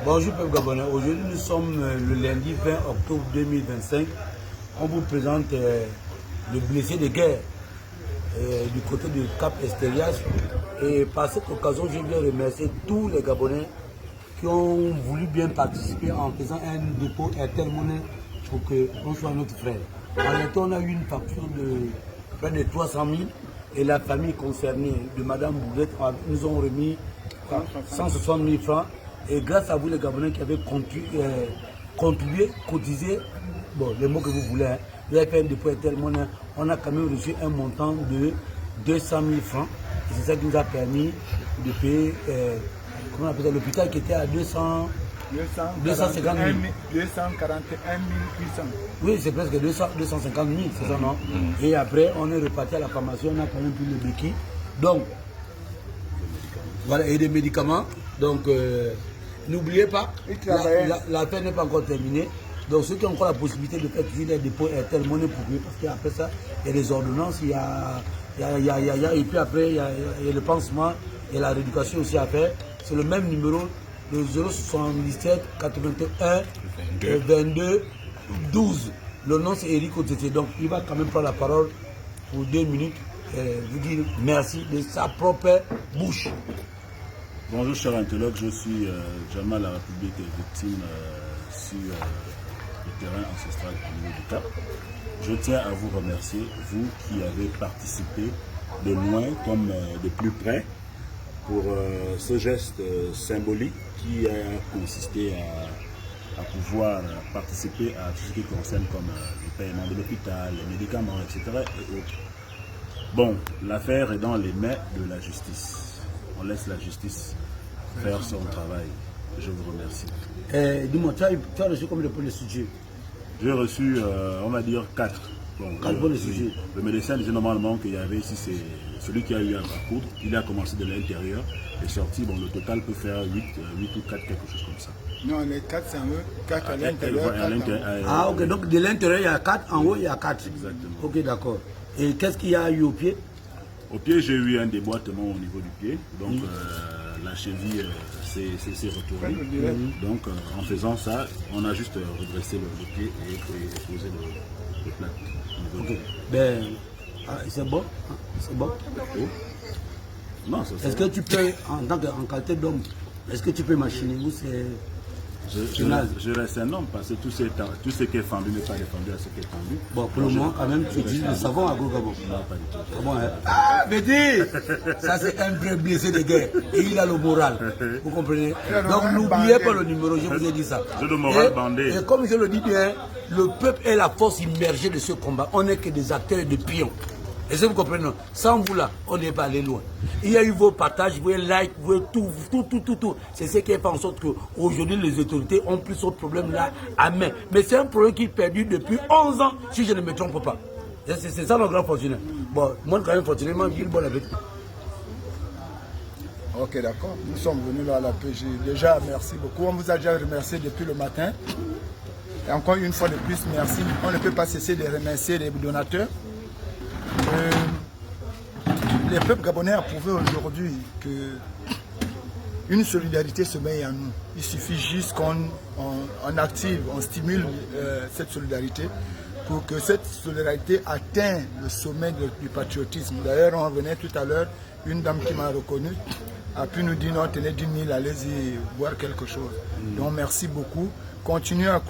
Bonjour peuple gabonais, aujourd'hui nous sommes le lundi 20 octobre 2025. On vous présente le blessé de guerre du côté du Cap Estérias. Et par cette occasion, je viens remercier tous les Gabonais qui ont voulu bien participer en faisant un dépôt Airtel Money pour qu'on soit notre frère. En réalité, on a eu une facture de près de 300 000 et la famille concernée de Madame Boulette nous ont remis 160 000 francs. Et grâce à vous les Gabonais qui avez contribué, cotisé, bon, les mots que vous voulez, vous avez fait un dépôt Airtel Money, on a quand même reçu un montant de 200 000 francs. Et c'est ça qui nous a permis de payer comment on appelle ça, l'hôpital qui était à 250 000. 241 800. Oui, c'est presque 250 000, c'est ça, non? Et après, on est reparti à la pharmacie, on a quand même pris le béquille. Donc, voilà, et des médicaments. Donc, n'oubliez pas, la peine n'est pas encore terminée. Donc, ceux qui ont encore la possibilité de faire des dépôts Airtel Money pour lui, parce qu'après ça, il y a des ordonnances, et puis après, il y a le pansement, il y a la rééducation aussi à faire. C'est le même numéro, le 077 81 22 12. Le nom c'est Eric Otete. Donc, il va quand même prendre la parole pour 2 minutes et vous dire merci de sa propre bouche. Bonjour chers interloques, je suis Jamal La République victime sur le terrain ancestral au niveau du Cap. Je tiens à vous remercier, vous qui avez participé de loin comme de plus près pour ce geste symbolique qui a consisté à pouvoir participer à tout ce qui concerne comme le paiement de l'hôpital, les médicaments, etc. et autres. Bon, l'affaire est dans les mains de la justice. On laisse la justice faire son travail. Je vous remercie. Dis-moi, tu as reçu combien de points de sujet? J'ai reçu, on va dire, 4. Bon, 4 points de sujet. Le médecin disait normalement qu'il y avait ici, c'est celui qui a eu à coudre. Il a commencé de l'intérieur et sorti. Bon, le total peut faire 8 ou 4, quelque chose comme ça. Non, les 4, c'est un 4 à l'intérieur. Ah, ok, donc de l'intérieur, il y a 4, en haut, il y a 4. Exactement. Ok, d'accord. Et qu'est-ce qu'il y a eu au pied? Au pied, j'ai eu un déboîtement au niveau du pied. Donc, la cheville s'est retournée. Donc, en faisant ça, on a juste redressé le pied et posé le plat. Ok. Ben, c'est bon? C'est bon? Oh. Non, est-ce que tu peux, en qualité d'homme, est-ce que tu peux machiner ou c'est... Je reste un homme parce que tout ce qui est fendu n'est pas défendu à ce qui est tendu. Bon, pour le moment, quand même, tu utilises le savon à Gabo. Non, pas du tout. Ah bon, hein? Ah, mais dis, ça c'est un vrai blessé de guerre. Et il a le moral. Vous comprenez? Donc n'oubliez pas le numéro, je vous ai dit ça. J'ai le moral bandé. Et comme je le dis bien, le peuple est la force immergée de ce combat. On n'est que des acteurs de pions. Est-ce que vous comprenez? Sans vous là, on n'est pas allé loin. Il y a eu vos partages, vos likes, vos tout. C'est ce qui fait en sorte qu'aujourd'hui, les autorités ont pris ce problème-là à main. Mais c'est un problème qui est perdu depuis 11 ans, si je ne me trompe pas. C'est ça notre grand fortuné. Bon, moi, quand même, fortunément, j'ai le bon avec. Ok, d'accord. Nous sommes venus là à la PG. Déjà, merci beaucoup. On vous a déjà remercié depuis le matin. Et encore une fois de plus, merci. On ne peut pas cesser de remercier les donateurs. Les peuples gabonais a prouvé aujourd'hui qu'une solidarité se met en nous. Il suffit juste qu'on active, on stimule cette solidarité pour que cette solidarité atteigne le sommet du patriotisme. D'ailleurs, on revenait tout à l'heure, une dame qui m'a reconnu a pu nous dire non, tenez 10 000, allez-y boire quelque chose. Donc merci beaucoup. Continuez à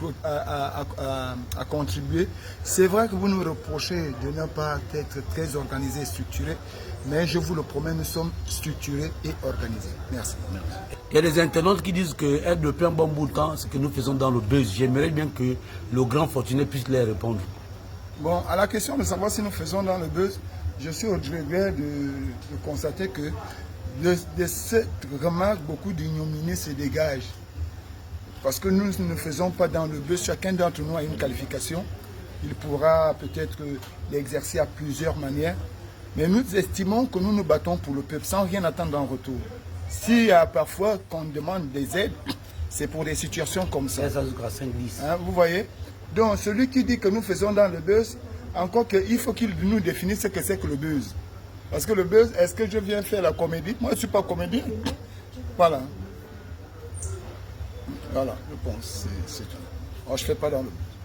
contribuer. C'est vrai que vous nous reprochez de ne pas être très organisés et structurés, mais je vous le promets, nous sommes structurés et organisés. Merci. Il y a des internautes qui disent qu'être depuis un bon bout de temps, ce que nous faisons dans le buzz, j'aimerais bien que le grand fortuné puisse les répondre. Bon, à la question de savoir si nous faisons dans le buzz, je suis au regret de constater que de cette remarque, beaucoup d'ignominie se dégagent. Parce que nous ne faisons pas dans le buzz, chacun d'entre nous a une qualification. Il pourra peut-être l'exercer à plusieurs manières. Mais nous estimons que nous nous battons pour le peuple sans rien attendre en retour. S'il y a parfois qu'on demande des aides, c'est pour des situations comme ça. Hein, vous voyez? Donc celui qui dit que nous faisons dans le buzz, encore qu'il faut qu'il nous définisse ce que c'est que le buzz. Parce que le buzz, est-ce que je viens faire la comédie? Moi, je ne suis pas comédien. Voilà. Voilà, je pense, c'est tout. Alors, je ne fais pas dans le but.